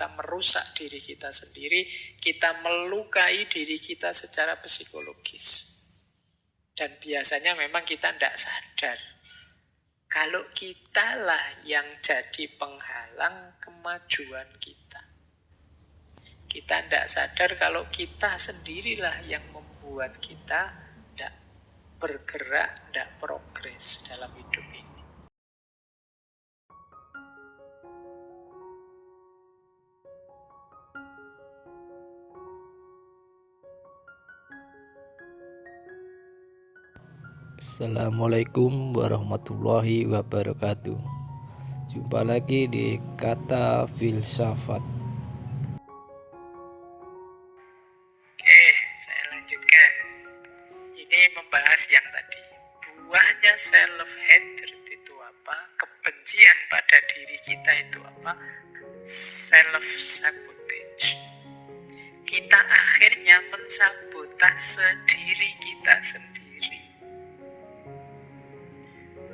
kita merusak diri kita sendiri, kita melukai diri kita secara psikologis. Dan biasanya memang kita tidak sadar. Kalau kitalah yang jadi penghalang kemajuan kita. Kita tidak sadar kalau kita sendirilah yang membuat kita tidak bergerak, tidak progres dalam hidup ini. Assalamualaikum warahmatullahi wabarakatuh. Jumpa lagi di Kata Filsafat. Oke, saya lanjutkan. Ini membahas yang tadi. Buahnya self-hatred itu apa? Kebencian pada diri kita itu apa? Self-sabotage. Kita akhirnya mensabotase diri kita sendiri.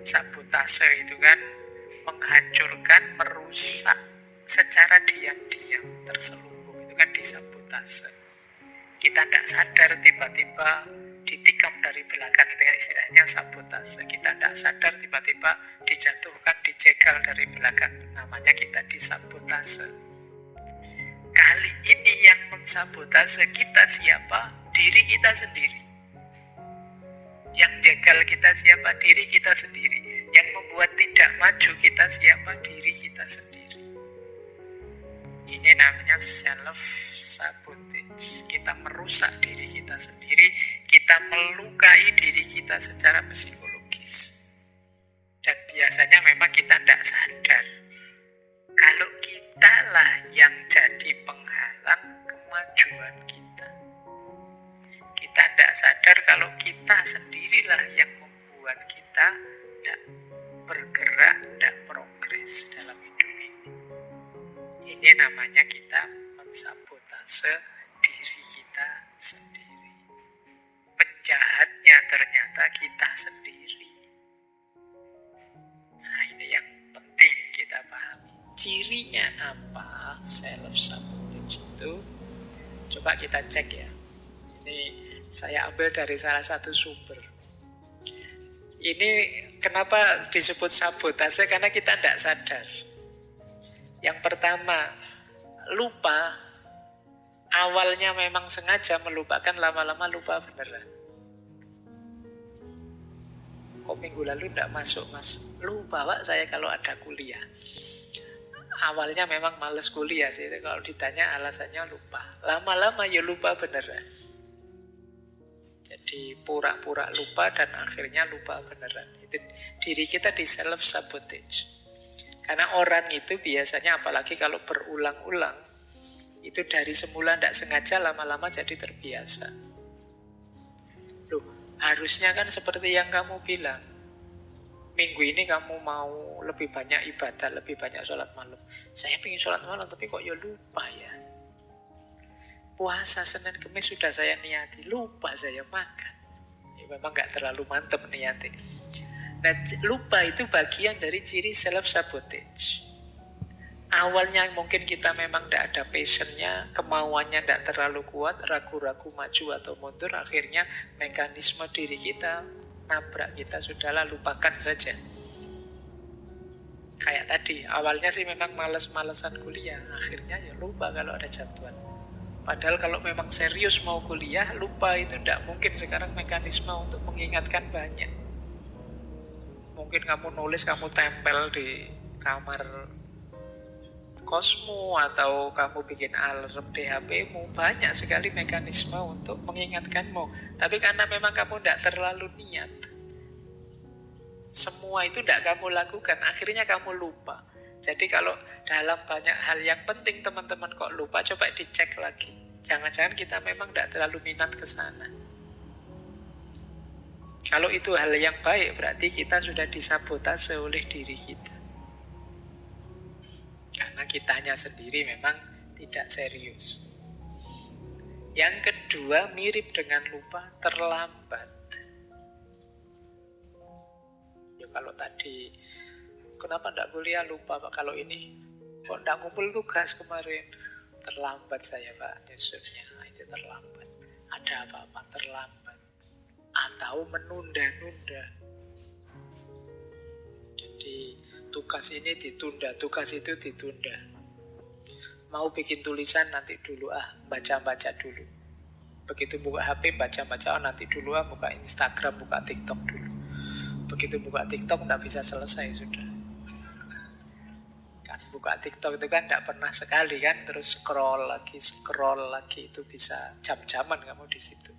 Sabotase itu kan menghancurkan, merusak secara diam-diam, terselubung. Itu kan disabotase. Kita tidak sadar tiba-tiba ditikam dari belakang, itu istilahnya sabotase. Kita tidak sadar tiba-tiba dijatuhkan, dijegal dari belakang, namanya kita disabotase. Kali ini yang mensabotase kita siapa? Diri kita sendiri. Yang jegal kita siapa? Diri kita sendiri. Yang membuat tidak maju kita siapa? Diri kita sendiri. Ini namanya self-sabotage. Kita merusak diri kita sendiri, kita melukai diri kita secara psikologis. Dan biasanya memang kita tidak sadar kalau kitalah yang jadi penghalang kemajuan kita. Kita tidak sadar kalau kita sendirilah yang membuat kita tidak bergerak, tidak progres dalam hidup ini. Ini namanya kita mensabotase diri kita sendiri. Penjahatnya ternyata kita sendiri. Nah, ini yang penting kita pahami. Cirinya apa self-sabotage itu? Coba kita cek ya. Ini saya ambil dari salah satu sumber. Ini kenapa disebut sabotase? Karena kita tidak sadar. Yang pertama, lupa. Awalnya memang sengaja melupakan, lama-lama lupa beneran. Kok minggu lalu tidak masuk, Mas? Lupa, Pak, saya kalau ada kuliah. Awalnya memang males kuliah sih. Kalau ditanya alasannya lupa. Lama-lama ya lupa beneran. Jadi pura-pura lupa dan akhirnya lupa beneran. Itu diri kita di self-sabotage. Karena orang itu biasanya apalagi kalau berulang-ulang, itu dari semula tidak sengaja lama-lama jadi terbiasa. Loh, harusnya kan seperti yang kamu bilang. Minggu ini kamu mau lebih banyak ibadah, lebih banyak sholat malam. Saya pengen sholat malam tapi kok ya lupa ya. Puasa Senin Kemis sudah saya niati, lupa saya makan. Ya memang gak terlalu mantep niati. Nah, lupa itu bagian dari ciri self-sabotage. Awalnya mungkin kita memang tidak ada passionnya, kemauannya tidak terlalu kuat, ragu-ragu maju atau mundur, akhirnya mekanisme diri kita nabrak kita, sudahlah lupakan saja. Kayak tadi, awalnya sih memang males-malesan kuliah, akhirnya ya lupa kalau ada jadwal. Padahal kalau memang serius mau kuliah, lupa itu tidak mungkin. Sekarang mekanisme untuk mengingatkan banyak. Mungkin kamu nulis, kamu tempel di kamar kosmu, atau kamu bikin alarm di HP-mu. Banyak sekali mekanisme untuk mengingatkanmu. Tapi karena memang kamu tidak terlalu niat, semua itu tidak kamu lakukan, akhirnya kamu lupa. Jadi kalau dalam banyak hal yang penting teman-teman kok lupa, coba dicek lagi. Jangan-jangan kita memang tidak terlalu minat ke sana. Kalau itu hal yang baik, berarti kita sudah disabotase oleh diri kita. Karena kitanya sendiri memang tidak serius. Yang kedua, mirip dengan lupa, terlambat. Ya kalau tadi, kenapa tidak kuliah lupa Pak? Kalau ini Kok nggak ngumpul tugas kemarin? Terlambat saya Pak nyusunnya. Itu terlambat. Ada apa-apa terlambat. Atau menunda-nunda. Jadi tugas ini ditunda, tugas itu ditunda. Mau bikin tulisan nanti dulu baca-baca dulu. Begitu buka HP baca-baca, nanti dulu buka Instagram, buka TikTok dulu. Begitu buka TikTok nggak bisa selesai sudah. Kan buka TikTok itu kan nggak pernah sekali kan, terus scroll lagi itu bisa jam-jaman kamu di situ.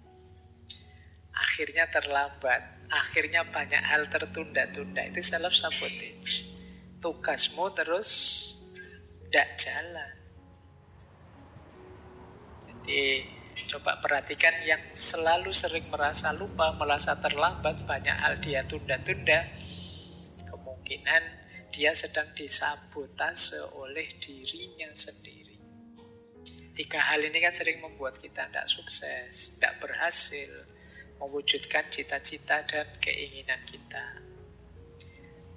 Akhirnya terlambat, akhirnya banyak hal tertunda-tunda. Itu self sabotage. Tugasmu terus tidak jalan. Jadi coba perhatikan yang selalu sering merasa lupa, merasa terlambat, banyak hal dia tunda-tunda. Kemungkinan dia sedang disabotase oleh dirinya sendiri. 3 hal ini kan sering membuat kita tidak sukses, tidak berhasil mewujudkan cita-cita dan keinginan kita.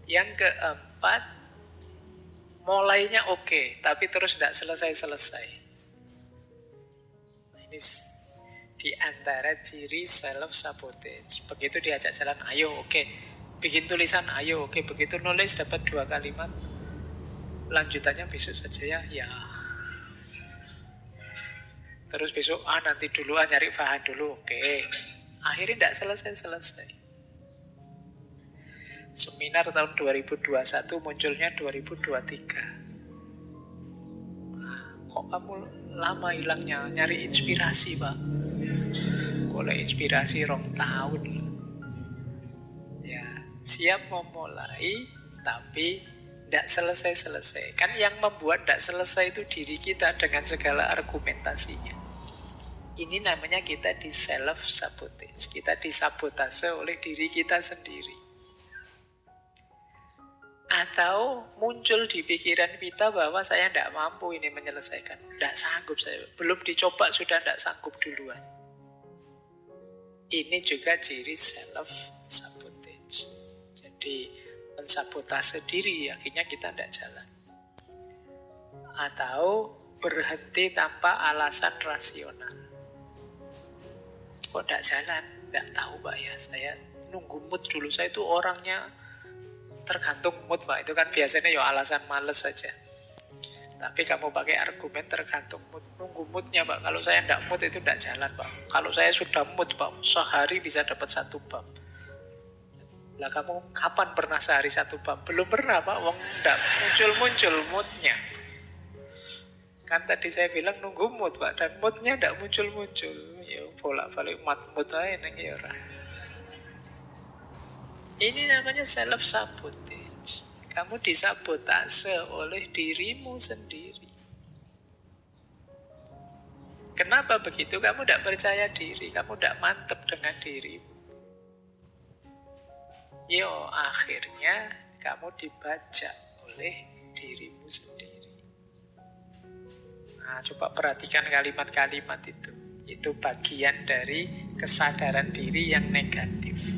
Yang keempat, mulainya oke, tapi terus tidak selesai-selesai. Ini di antara ciri self-sabotage. Begitu diajak jalan, ayo oke. Bikin tulisan, ayo oke. Begitu nulis dapat 2 kalimat, lanjutannya besok saja ya. Terus besok, nanti dulu nyari bahan dulu, oke. Akhirnya tidak selesai-selesai. Seminar tahun 2021 munculnya 2023. Kok kamu lama hilangnya? Nyari inspirasi Pak. Kalau inspirasi 2 tahun. Ya, siap memulai tapi tidak selesai-selesai. Kan yang membuat tidak selesai itu diri kita dengan segala argumentasinya. Ini namanya kita di self-sabotage. Kita disabotase oleh diri kita sendiri. Atau muncul di pikiran kita bahwa saya tidak mampu ini menyelesaikan. Tidak sanggup saya. Belum dicoba sudah tidak sanggup duluan. Ini juga ciri self-sabotage. Jadi mensabotase diri, akhirnya kita tidak jalan. Atau berhenti tanpa alasan rasional. Kok tidak jalan? Tidak tahu Pak ya. Saya nunggu mood dulu. Saya itu orangnya tergantung mood Pak. Itu kan biasanya ya alasan males saja. Tapi kamu pakai argumen tergantung mood. Nunggu moodnya Pak. Kalau saya tidak mood itu tidak jalan Pak. Kalau saya sudah mood Pak, sehari bisa dapat 1 bab. Lah kamu kapan pernah sehari 1 bab? Belum pernah Pak. Wong tidak muncul-muncul moodnya. Kan tadi saya bilang nunggu mood Pak. Dan moodnya tidak muncul-muncul. Ya bolak-balik mood saya ini ya orang. Ini namanya self-sabotage. Kamu disabotase oleh dirimu sendiri. Kenapa begitu? Kamu tidak percaya diri. Kamu tidak mantap dengan dirimu. Yo, akhirnya kamu dibajak oleh dirimu sendiri. Nah, coba perhatikan kalimat-kalimat itu. Itu bagian dari kesadaran diri yang negatif.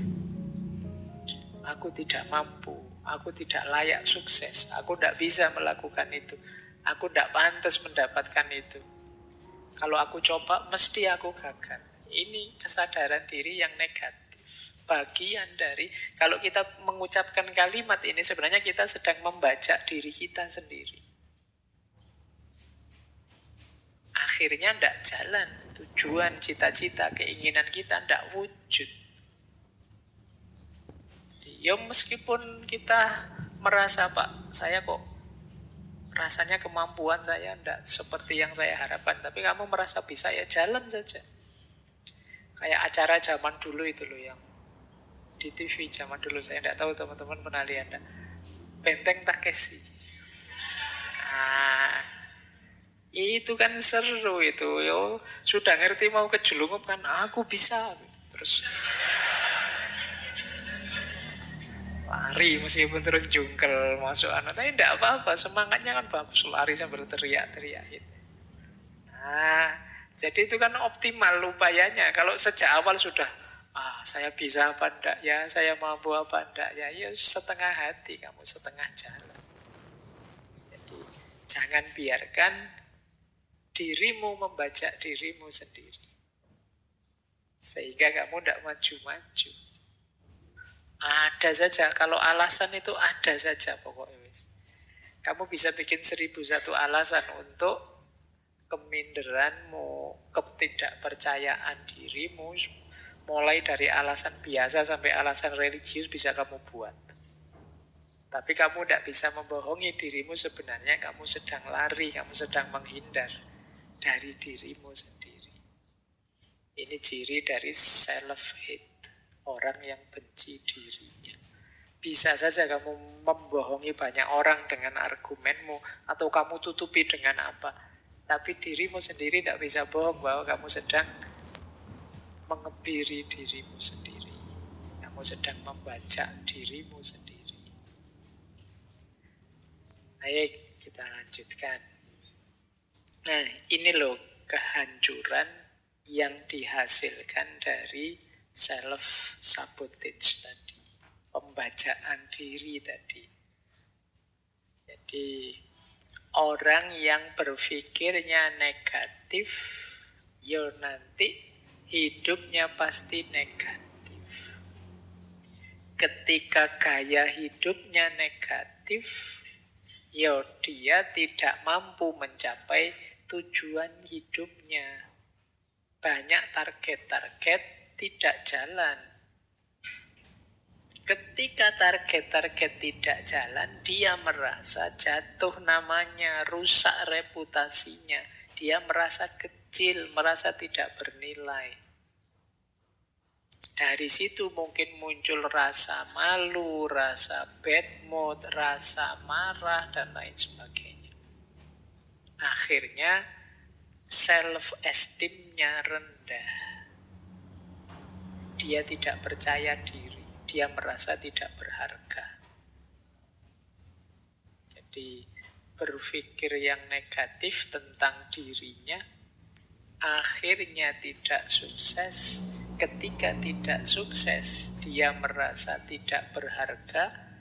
Aku tidak mampu, aku tidak layak sukses, aku tidak bisa melakukan itu, aku tidak pantas mendapatkan itu. Kalau aku coba, mesti aku gagal. Ini kesadaran diri yang negatif. Bagian dari, kalau kita mengucapkan kalimat ini, sebenarnya kita sedang membajak diri kita sendiri. Akhirnya tidak jalan, tujuan, cita-cita, keinginan kita tidak wujud. Ya meskipun kita merasa Pak, saya kok rasanya kemampuan saya tidak seperti yang saya harapkan, tapi kamu merasa bisa, ya jalan saja. Kayak acara zaman dulu itu loh, yang di TV zaman dulu, saya tidak tahu teman-teman pernah lihat enggak? Benteng Takeshi. Nah, itu kan seru itu. Yo, sudah ngerti mau kejelungup kan, aku bisa. Terus lari meskipun terus jungkel masuk anak, tapi tidak apa-apa, semangatnya kan bagus, lari sambil teriak-teriak gitu. Nah, jadi itu kan optimal upayanya. Kalau sejak awal sudah, saya bisa apa enggak ya, saya mampu apa enggak ya, ya setengah hati kamu, setengah jalan. Jadi Jangan biarkan dirimu membajak dirimu sendiri. Sehingga kamu tidak maju-maju. Ada saja, kalau alasan itu ada saja pokoknya. Kamu bisa bikin 1001 alasan untuk keminderanmu, ketidakpercayaan dirimu. Mulai dari alasan biasa sampai alasan religius bisa kamu buat. Tapi kamu tidak bisa membohongi dirimu, sebenarnya kamu sedang lari, kamu sedang menghindar dari dirimu sendiri. Ini ciri dari self-hate, orang yang benci dirinya. Bisa saja kamu membohongi banyak orang dengan argumenmu, atau kamu tutupi dengan apa. Tapi dirimu sendiri tidak bisa bohong bahwa kamu sedang mengebiri dirimu sendiri. Kamu sedang membajak dirimu sendiri. Baik, kita lanjutkan. Nah, ini loh kehancuran yang dihasilkan dari self-sabotage tadi. Pembajaan diri tadi. Jadi, orang yang berpikirnya negatif, ya nanti hidupnya pasti negatif. Ketika gaya hidupnya negatif, ya dia tidak mampu mencapai tujuan hidupnya. Banyak target-target tidak jalan. Ketika target-target tidak jalan, dia merasa jatuh namanya, rusak reputasinya. Dia merasa kecil, merasa tidak bernilai. Dari situ mungkin muncul rasa malu, rasa bad mood, rasa marah, dan lain sebagainya. Akhirnya self-esteem-nya rendah. Dia tidak percaya diri. Dia merasa tidak berharga. Jadi berpikir yang negatif tentang dirinya, akhirnya tidak sukses. Ketika tidak sukses, dia merasa tidak berharga.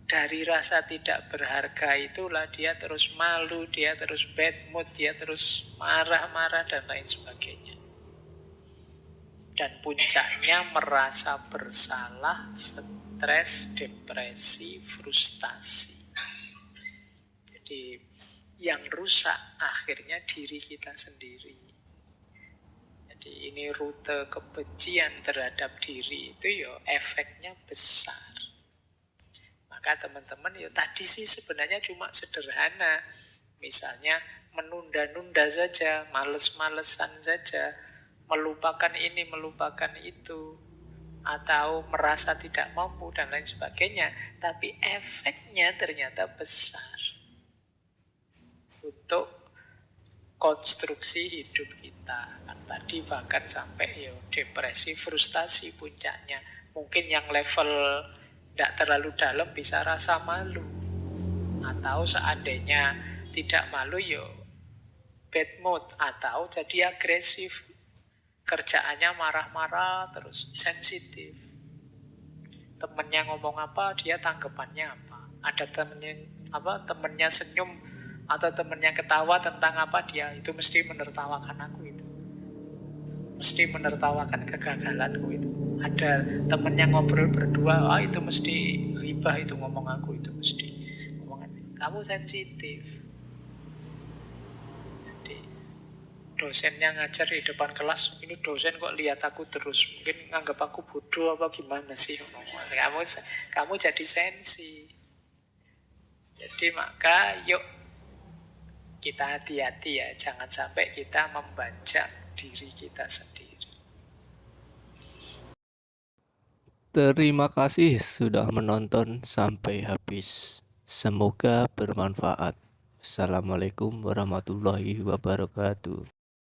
Dari rasa tidak berharga itulah dia terus malu, dia terus bad mood, dia terus marah-marah, dan lain sebagainya. Dan puncaknya merasa bersalah, stres, depresi, frustasi. Jadi yang rusak akhirnya diri kita sendiri. Jadi ini rute kebencian terhadap diri itu ya efeknya besar. Maka teman-teman ya tadi sih sebenarnya cuma sederhana. Misalnya menunda-nunda saja, males-malesan saja, melupakan ini, melupakan itu, atau merasa tidak mampu dan lain sebagainya. Tapi efeknya ternyata besar untuk konstruksi hidup kita. Kan tadi bahkan sampai depresi, frustasi puncaknya. Mungkin yang level tidak terlalu dalam bisa rasa malu. Atau seandainya tidak malu bad mood, atau jadi agresif. Kerjaannya marah-marah, terus sensitif. Temennya ngomong apa, dia tanggapannya apa. Ada temennya senyum atau temennya ketawa tentang apa, dia itu mesti menertawakan aku itu. Mesti menertawakan kegagalanku itu. Ada temennya ngobrol berdua, itu mesti ghibah itu ngomong aku itu mesti. Kamu sensitif. Dosennya ngajar di depan kelas, ini dosen kok lihat aku terus, mungkin nganggap aku bodoh apa gimana sih. Kamu jadi sensi. Jadi maka yuk kita hati-hati ya, jangan sampai kita membajak diri kita sendiri. Terima kasih sudah menonton sampai habis. Semoga bermanfaat. Assalamualaikum warahmatullahi wabarakatuh.